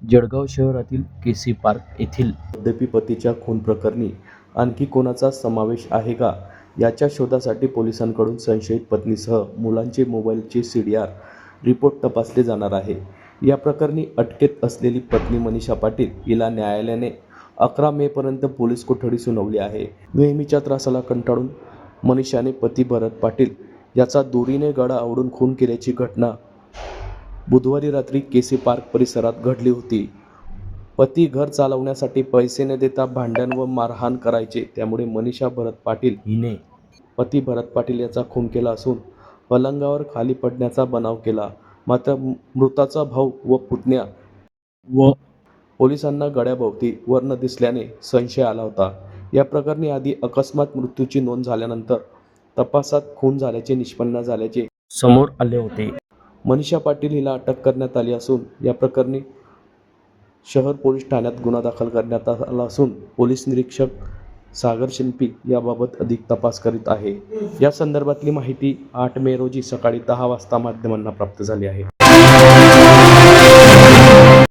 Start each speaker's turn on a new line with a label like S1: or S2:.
S1: जळगाव शहरातील केसी पार्क येथील मद्यपी पतीच्या खून प्रकरणी आणखी कोणाचा समावेश आहे का, याच्या शोधासाठी पोलिसांकडून संशयित पत्नीसह मुलांचे मोबाईलचे CDR रिपोर्ट तपासले जाणार आहे. या प्रकरणी अटकेत असलेली पत्नी मनीषा पाटील हिला न्यायालयाने 11 मेपर्यंत पोलीस कोठडी सुनावली आहे. नेहमीच्या त्रासाला कंटाळून मनीषाने पती भरत पाटील याचा दोरीने गळा आवळून खून केल्याची घटना बुधवारी रात्री केसी पार्क परिसरात घडली होती. पती घर चालवण्यासाठी पैसे न देता भांडण व मारहाण करायचे, त्यामुळे मनीषा भरत पाटील हिने पती भरत पाटील याचा खून केला असून पलंगावर खाली पडण्याचा बनाव केला. मात्र मृताचा भाऊ व पुतण्या व पोलिसांना गळ्याभोवती वर न दिसल्याने संशय आला होता. या प्रकरणी आधी अकस्मात मृत्यूची नोंद झाल्यानंतर तपासात खून झाल्याचे निष्पन्न झाल्याचे समोर आले होते. मनीषा पाटील हिला अटक करण्यात आली असून या प्रकरणी शहर पोलीस ठाण्यात गुन्हा दाखल करण्यात आला असून पोलीस निरीक्षक सागर शिंपी याबाबत अधिक तपास करीत आहे. या संदर्भातली माहिती 8 मे रोजी सकाळी 10 वाजता माध्यमांना प्राप्त झाली आहे.